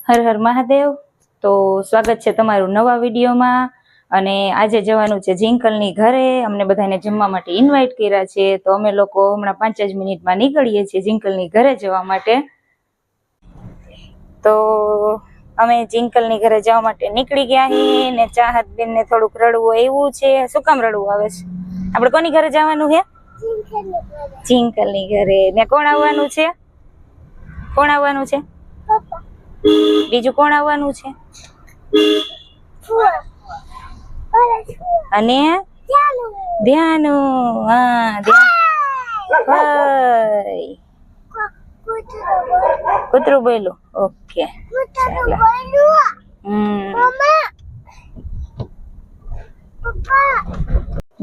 હર હર મહાદેવ। તો સ્વાગત છે તમારું નવા વિડીયોમાં। અને આજે જવાનું છે જિંકલની ઘરે। અમને બધાને જમવા માટે ઇન્વાઇટ કર્યા છે, તો અમે લોકો હમણાં 5 જ મિનિટમાં નીકળીએ છીએ જિંકલની ઘરે જવા માટે। તો અમે જિંકલની ઘરે જવા માટે નીકળી ગયા છીએ ને ચાહત બેનને થોડુંક રડવું આવ્યું છે। શું કામ રડવું આવે છે? આપણે કોની ઘરે જવાનું છે? જિંકલની ઘરે। ને કોણ આવવાનું છે? કોણ આવવાનું છે? બીજું કોણ આવવાનું છે? અને ધ્યાનુ। હા, ભાઈ કૂતરું બોલ્યું। ઓકે, ચાલો।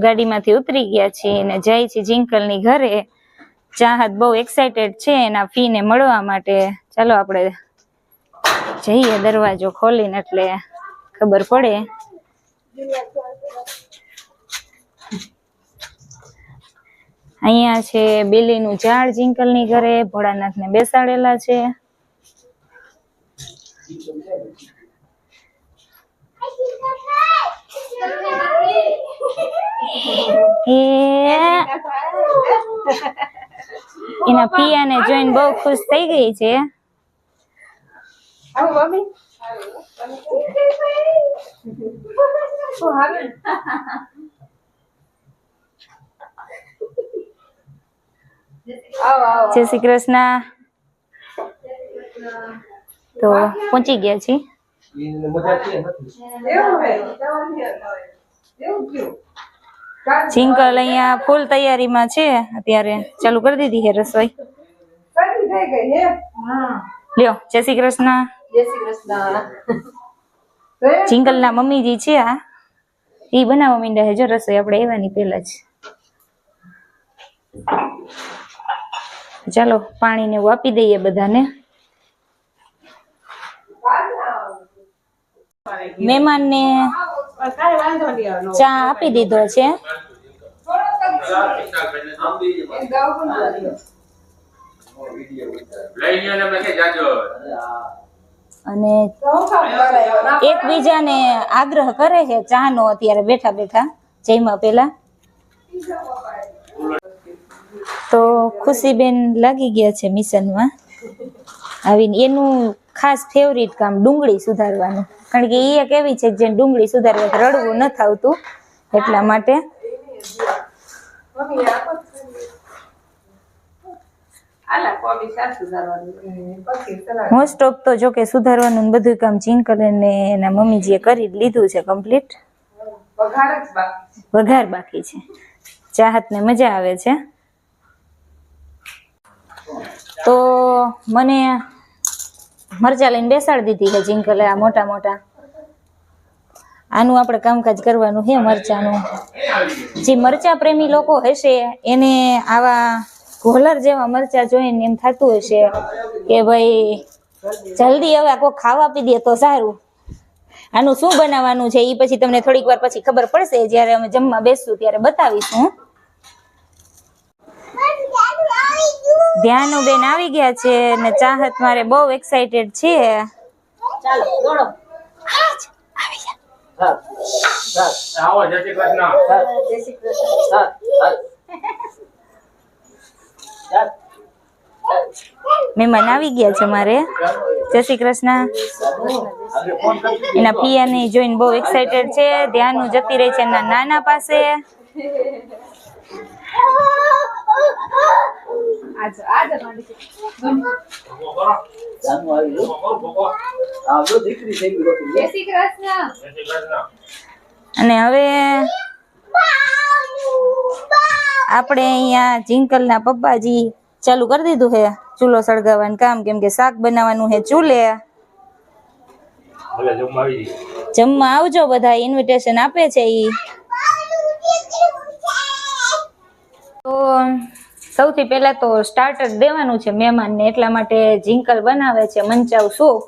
ગાડીમાંથી ઉતરી ગયા છીએ ને જાય છે જિંકલની ઘરે। ચાહત બહુ એક્સાઇટેડ છે એના ફીને મળવા માટે। ચાલો આપણે જઈએ, દરવાજો ખોલીને એટલે ખબર પડે। અહીંયા છે બેલીનું ઝાડ જિંકલની ઘરે। ભોળાનાથને બેસાડેલા છે। એના પિયાને જોઈને બહુ ખુશ થઈ ગઈ છે। જય શ્રી કૃષ્ણ। તો પહોંચી ગયા છીએ। જિંકલ અહીંયા ફૂલ તૈયારીમાં છે અત્યારે। ચાલુ કરી દીધી છે રસોઈ। લ્યો, જય શ્રી કૃષ્ણ। જય શ્રી કૃષ્ણ। જિંકલના મમ્મીજી છે આ, ઈ બનાવવા માંડ્યા છે જો રસોઈ આપણે આવવાની પહેલા જ। ચાલો પાણી ને એવું આપી દઈએ બધાને। મહેમાનને ચા આપી દીધો છે। અને એકબીજાને આગ્રહ કરે છે ચાનો અત્યારે બેઠા બેઠા જઈમાં પેલા। તો ખુશીબેન લાગી ગયા છે મિશનમાં આવીને। એનું ખાસ ફેવરિટ કામ ડુંગળી સુધારવાનું, કારણ કે એ કેવી છે જે ડુંગળી સુધારવા રડવું ન આવતું એટલા માટે। મોસ્ટ ઓફ તો જો કે સુધારવાનું બધું કામ જિંકલ ને એના મમ્મીજીએ કરી લીધું છે કમ્પ્લીટ। વઘાર બાકી છે। ચાહતને મજા આવે છે। તો મને મરચા લઈને બેસાડી દીધી છે જિંકલે, આ મોટા મોટા। આનું આપણે કામકાજ કરવાનું છે મરચાનું। જે મરચા પ્રેમી લોકો હશે એને આવા ઘોલર જેવા મરચા જોઈને એમ થતું હશે કે ભાઈ જલ્દી હવે કોઈ ખાવા આપી દે તો સારું। આનું શું બનાવવાનું છે એ પછી તમને થોડીક વાર પછી ખબર પડશે, જ્યારે અમે જમવા બેસશું ત્યારે બતાવીશું। ધ્યાનુ બેન આવી ગયા છે ને ચાહત મારે બહુ એક્સાઇટેડ છે। ચાલો દોડો, આવી જા। આવો, જય શ્રી કૃષ્ણ। જય શ્રી કૃષ્ણ। મહેમાન આવી ગયા છે મારે। જય શ્રી કૃષ્ણ। એના પિયાને જોઈને બહુ એક્સાઇટેડ છે। ધ્યાનુ જતી રહી છે એના નાના પાસે। અને હવે આપણે અહીંયા જિંકલના પપ્પાજી ચાલુ કરી દીધું છે ચૂલો સળગાવવાનું કામ, કેમ કે શાક બનાવવાનું છે ચૂલે। જમવા આવજો બધા, ઇન્વિટેશન આપે છે ઈ। તો સૌથી પહેલા તો સ્ટાર્ટર દેવાનું છે મહેમાનને, એટલા માટે જિંકલ બનાવે છે મંચાવ સૂપ।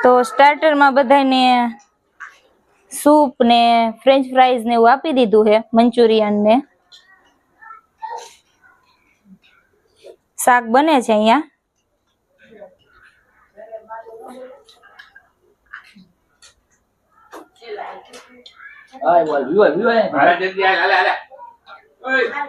તો સ્ટાર્ટરમાં બધાને સૂપ ને ફ્રેન્ચ ફ્રાઈઝ ને એવું આપી દીધું છે, મંચુરિયન ને શાક બને છે અહીંયા. હાલે જલ્દી હાલે હાલે ઓય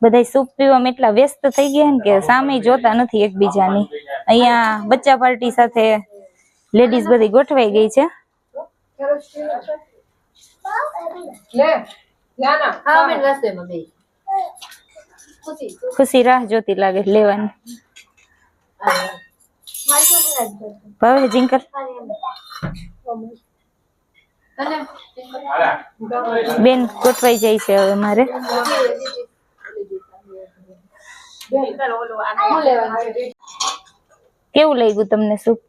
બધા સૂપ પીવામાં એટલા વ્યસ્ત થઈ ગયા ને કે સામે જોતા નથી એકબીજાની. અહીંયા બચ્ચા પાર્ટી સાથે લેડીઝ બધી ગોઠવાઈ ગઈ છે. ખુશી રાહ જોતી લાગે લેવાની. ભાવે જિંકલ બેન ગોઠવાઈ જાય છે હવે મારે. કેવું લાગ્યું તમને સૂપ?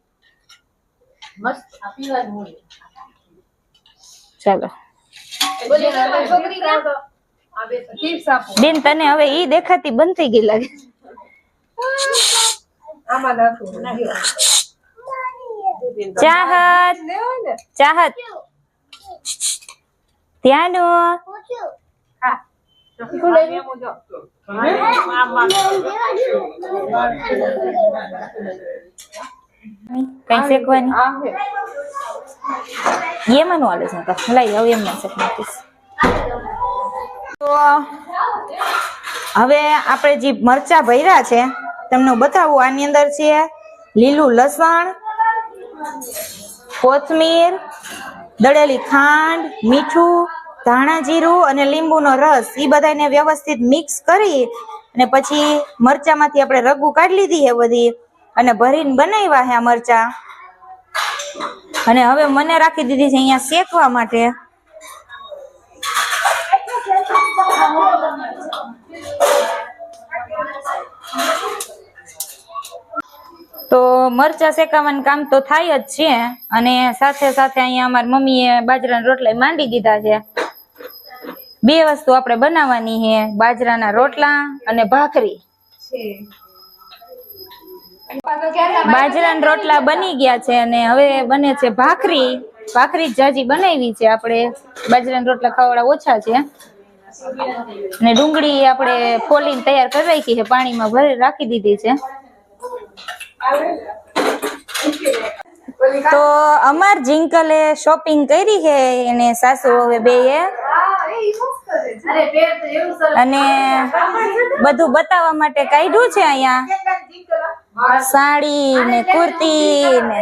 ચાલો બેન, તને હવે ઈ દેખાતી બંધ થઈ ગઈ લાગે. ચાહત ચાહત ત્યાંનું કઈ શેકવાની એમાં નું હાલે છે લઈ આવ એમ શેક નાખીશ. તો હવે આપણે જે મરચા ભર્યા છે તમને બતાવું. આની અંદર છે લીલું લસણ, કોથમીર, દળેલી ખાંડ, મીઠું, ધાણા જીરું અને લીંબુનો રસ. એ બધાને વ્યવસ્થિત મિક્સ કરી અને પછી મરચામાંથી આપણે રગું કાઢી લીધી છે બધી અને ભરીને બનાવ્યા છે આ મરચા. અને હવે મને રાખી દીધી છે અહીંયા શેકવા માટે. તો મરચા શેકાવાનું કામ તો થાય જ છે અને સાથે સાથે અહીંયા અમારી મમ્મીએ બાજરાના રોટલા માંડી દીધા છે. બે વસ્તુ આપણે બનાવવાની છે, બાજરાના રોટલા અને ભાખરી. બાજરાના રોટલા બની ગયા છે અને હવે બને છે ભાખરી. ભાખરી જાજી બનાવી છે આપણે. બાજરાના રોટલા ખાવાળા ઓછા છે અને ડુંગળી આપણે ફોલીને તૈયાર કરી રાખી છે, પાણીમાં ભરી રાખી દીધી છે. તો અમાર જિંકલે શોપિંગ કરી છે એને સાસુ હવે બે અને બધું બતાવવા માટે કાઢ્યું છે. અહીંયા સાડી ને કુર્તી ને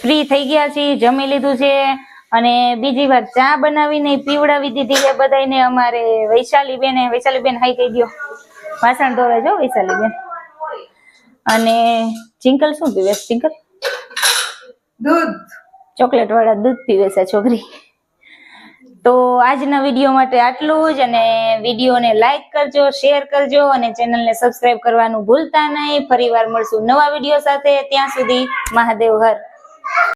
ફ્રી થઈ ગયા છીએ, જમી લીધું છે અને બીજી વાર ચા બનાવીને પીવડાવી દીધી છે બધાને. અમારે વૈશાલીબેન હાઈ કહી દો, વાસણ ધોવે જો વૈશાલીબેન. અને ચિંકલ શું પીવે? ચિંકલ દૂધ, ચોકલેટ વાળા દૂધ પીવે છે છોકરી. તો આજના વિડીયો માટે આટલું જ. અને વિડીયોને લાઈક કરજો, શેર કરજો અને ચેનલને સબસ્ક્રાઇબ કરવાનું ભૂલતા નહીં. ફરી વાર મળશું નવા વિડીયો સાથે. ત્યાં સુધી મહાદેવ હર.